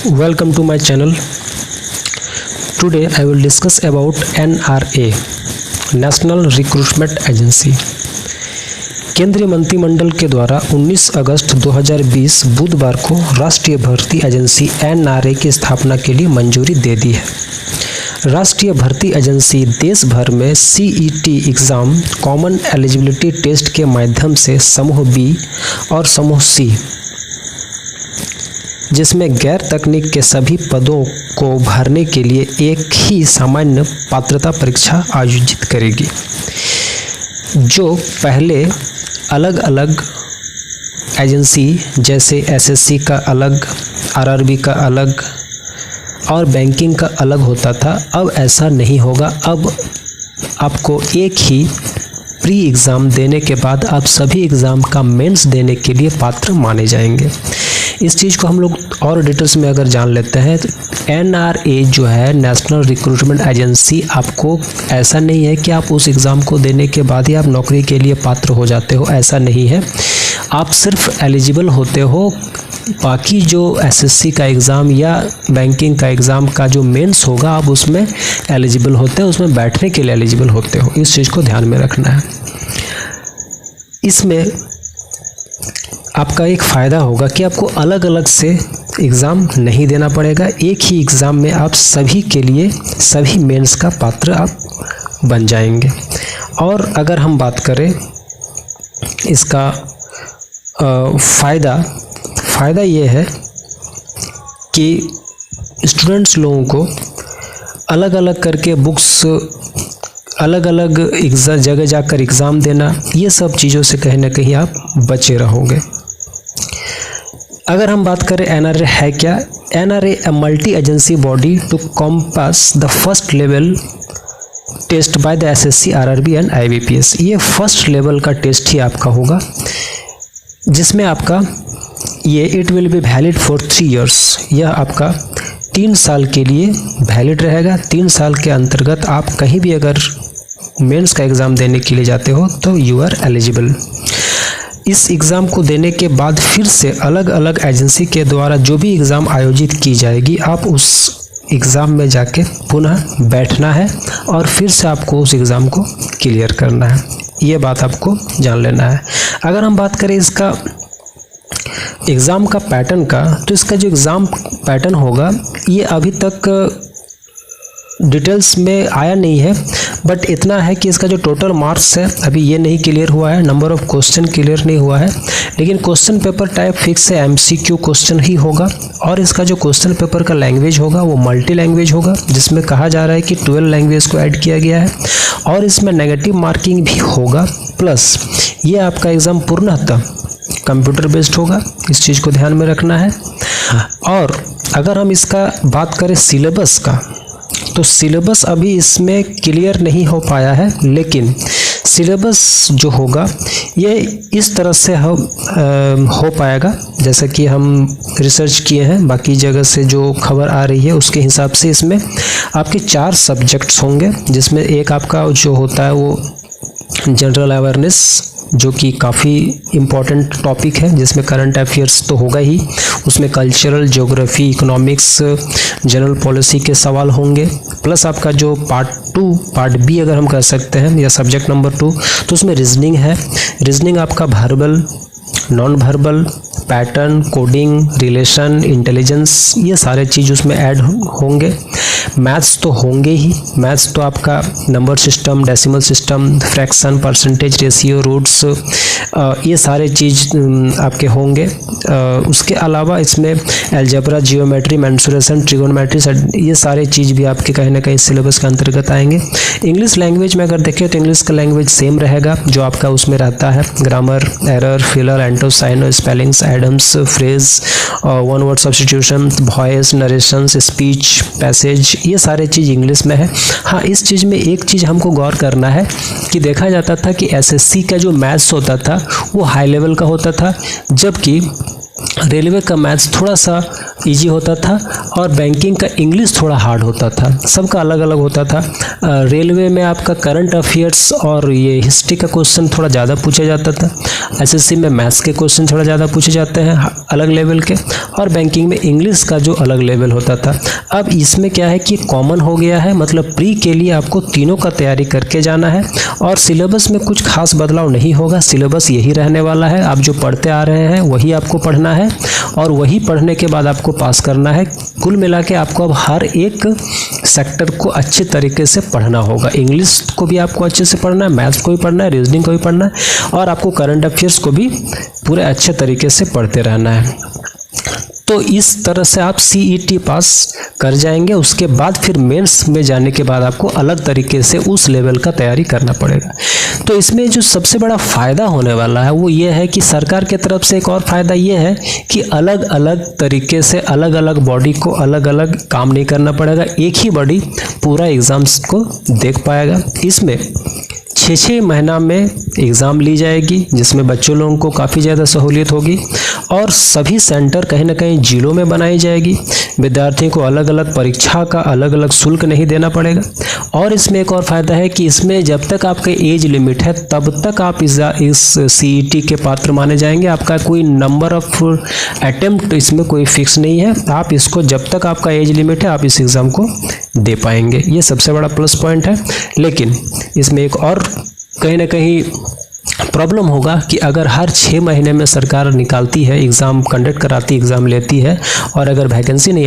Welcome to my channel. Today I will discuss about NRA, National Recruitment Agency. केंद्रीय मंत्रिमंडल के द्वारा 19 अगस्त 2020 बुधवार को राष्ट्रीय भर्ती एजेंसी NRA की स्थापना के लिए मंजूरी दे दी है। राष्ट्रीय भर्ती एजेंसी देश भर में CET exam common eligibility test के माध्यम से समूह B और समूह C, जिसमें गैर तकनीक के सभी पदों को भरने के लिए एक ही सामान्य पात्रता परीक्षा आयोजित करेगी, जो पहले अलग अलग एजेंसी जैसे SSC का अलग, RRB का अलग और बैंकिंग का अलग होता था। अब ऐसा नहीं होगा। अब आपको एक ही प्री एग्ज़ाम देने के बाद आप सभी एग्ज़ाम का मेंस देने के लिए पात्र माने जाएंगे। इस चीज़ को हम लोग और डिटेल्स में अगर जान लेते हैं तो NRA जो है नेशनल रिक्रूटमेंट एजेंसी, आपको ऐसा नहीं है कि आप उस एग्ज़ाम को देने के बाद ही आप नौकरी के लिए पात्र हो जाते हो। ऐसा नहीं है। आप सिर्फ एलिजिबल होते हो, बाकी जो SSC का एग्ज़ाम या बैंकिंग का एग्ज़ाम का जो मेंस होगा आप उसमें एलिजिबल होते हैं, उसमें बैठने के लिए एलिजिबल होते हो। इस चीज़ को ध्यान में रखना है। इसमें आपका एक फ़ायदा होगा कि आपको अलग अलग से एग्ज़ाम नहीं देना पड़ेगा। एक ही एग्ज़ाम में आप सभी के लिए सभी मेंस का पात्र आप बन जाएंगे। और अगर हम बात करें इसका फ़ायदा ये है कि स्टूडेंट्स लोगों को अलग अलग करके बुक्स, अलग अलग जगह जाकर एग्ज़ाम देना, ये सब चीज़ों से कहीं ना कहीं आप बचे रहोगे। अगर हम बात करें NRA है क्या? NRA a multi agency body to compass the first level test by the SSC, RRB and IBPS। ये फर्स्ट लेवल का टेस्ट ही आपका होगा, जिसमें आपका ये it will be valid for 3 years। यह आपका 3 साल के लिए वैलिड रहेगा। 3 साल के अंतर्गत आप कहीं भी अगर मेंस का एग्ज़ाम देने के लिए जाते हो तो यू आर एलिजिबल। इस एग्ज़ाम को देने के बाद फिर से अलग अलग एजेंसी के द्वारा जो भी एग्ज़ाम आयोजित की जाएगी, आप उस एग्ज़ाम में जाके पुनः बैठना है और फिर से आपको उस एग्ज़ाम को क्लियर करना है। ये बात आपको जान लेना है। अगर हम बात करें इसका एग्ज़ाम का पैटर्न का, तो इसका जो एग्ज़ाम पैटर्न होगा ये अभी तक डिटेल्स में आया नहीं है, बट इतना है कि इसका जो टोटल मार्क्स है अभी ये नहीं क्लियर हुआ है, नंबर ऑफ क्वेश्चन क्लियर नहीं हुआ है, लेकिन क्वेश्चन पेपर टाइप फिक्स है, MCQ क्वेश्चन ही होगा। और इसका जो क्वेश्चन पेपर का लैंग्वेज होगा वो मल्टी लैंग्वेज होगा, जिसमें कहा जा रहा है कि 12 लैंग्वेज को ऐड किया गया है। और इसमें नेगेटिव मार्किंग भी होगा, प्लस ये आपका एग्ज़ाम पूर्णतः कंप्यूटर बेस्ड होगा। इस चीज़ को ध्यान में रखना है। और अगर हम इसका बात करें सिलेबस का, तो सिलेबस अभी इसमें क्लियर नहीं हो पाया है, लेकिन सिलेबस जो होगा ये इस तरह से हो पाएगा जैसा कि हम रिसर्च किए हैं, बाकी जगह से जो खबर आ रही है उसके हिसाब से इसमें आपके 4 सब्जेक्ट्स होंगे, जिसमें एक आपका जो होता है वो जनरल अवेयरनेस, जो कि काफ़ी इम्पॉर्टेंट टॉपिक है, जिसमें करंट अफेयर्स तो होगा ही, उसमें cultural, geography, economics, general policy के सवाल होंगे। प्लस आपका जो पार्ट B अगर हम कह सकते हैं, या सब्जेक्ट नंबर 2, तो उसमें रीजनिंग है। रीजनिंग आपका verbal, non verbal, pattern, coding, relation, intelligence, ये सारे चीज़ उसमें ऐड होंगे। मैथ्स तो होंगे ही। मैथ्स तो आपका number system, decimal system, fraction, percentage, ratio, roots, ये सारे चीज़ आपके होंगे। उसके अलावा इसमें अलजेब्रा, जियोमेट्री, मेंसुरेशन, ट्रिगोनोमेट्री, ये सारे चीज़ भी आपके कहीं ना कहीं सिलेबस के अंतर्गत आएंगे। इंग्लिश लैंग्वेज में अगर देखें तो इंग्लिश का लैंग्वेज सेम रहेगा, जो आपका उसमें रहता है ग्रामर, एरर, फिलर, एंटोसाइनो, spellings, idioms, phrase, one word substitution, voice, narrations, speech, passage, ये सारे चीज़ इंग्लिश में है। हाँ, इस चीज़ में एक चीज़ हमको गौर करना है कि देखा जाता था कि SSC का जो मैथ्स होता था वो हाई लेवल का होता था, जबकि रेलवे का मैथ्स थोड़ा सा इजी होता था और बैंकिंग का इंग्लिश थोड़ा हार्ड होता था, सबका अलग अलग होता था। रेलवे में आपका करंट अफेयर्स और ये हिस्ट्री का क्वेश्चन थोड़ा ज़्यादा पूछा जाता था। एसएससी में मैथ्स के क्वेश्चन थोड़ा ज़्यादा पूछे जाते हैं अलग लेवल के, और बैंकिंग में इंग्लिश का जो अलग लेवल होता था। अब इसमें क्या है कि कॉमन हो गया है, मतलब प्री के लिए आपको तीनों का तैयारी करके जाना है और सिलेबस में कुछ खास बदलाव नहीं होगा, सिलेबस यही रहने वाला है। आप जो पढ़ते आ रहे हैं वही आपको पढ़ना है और वही पढ़ने के बाद आपको पास करना है। कुल मिला के आपको अब हर एक सेक्टर को अच्छे तरीके से पढ़ना होगा। इंग्लिश को भी आपको अच्छे से पढ़ना है, मैथ्स को भी पढ़ना है, रीजनिंग को भी पढ़ना है और आपको करंट अफेयर्स को भी पूरे अच्छे तरीके से पढ़ते रहना है। तो इस तरह से आप सीईटी पास कर जाएंगे। उसके बाद फिर मेंस में जाने के बाद आपको अलग तरीके से उस लेवल का तैयारी करना पड़ेगा। तो इसमें जो सबसे बड़ा फ़ायदा होने वाला है वो ये है कि सरकार की तरफ से एक और फ़ायदा ये है कि अलग अलग तरीके से अलग अलग बॉडी को अलग अलग काम नहीं करना पड़ेगा, एक ही बॉडी पूरा एग्ज़ाम्स को देख पाएगा। इसमें 6 महीना में एग्ज़ाम ली जाएगी जिसमें बच्चों लोगों को काफ़ी ज़्यादा सहूलियत होगी और सभी सेंटर कहीं ना कहीं जिलों में बनाई जाएगी। विद्यार्थियों को अलग अलग परीक्षा का अलग अलग शुल्क नहीं देना पड़ेगा। और इसमें एक और फ़ायदा है कि इसमें जब तक आपका एज लिमिट है तब तक आप इस सीईटी के पात्र माने जाएंगे। आपका कोई नंबर ऑफ अटेम्प्ट इसमें कोई फिक्स नहीं है, आप इसको जब तक आपका एज लिमिट है आप इस एग्ज़ाम को दे पाएंगे। ये सबसे बड़ा प्लस पॉइंट है। लेकिन इसमें एक और कहीं ना कहीं प्रॉब्लम होगा कि अगर हर 6 महीने में सरकार निकालती है एग्ज़ाम, कंडक्ट कराती, एग्ज़ाम लेती है और अगर वैकेंसी नहीं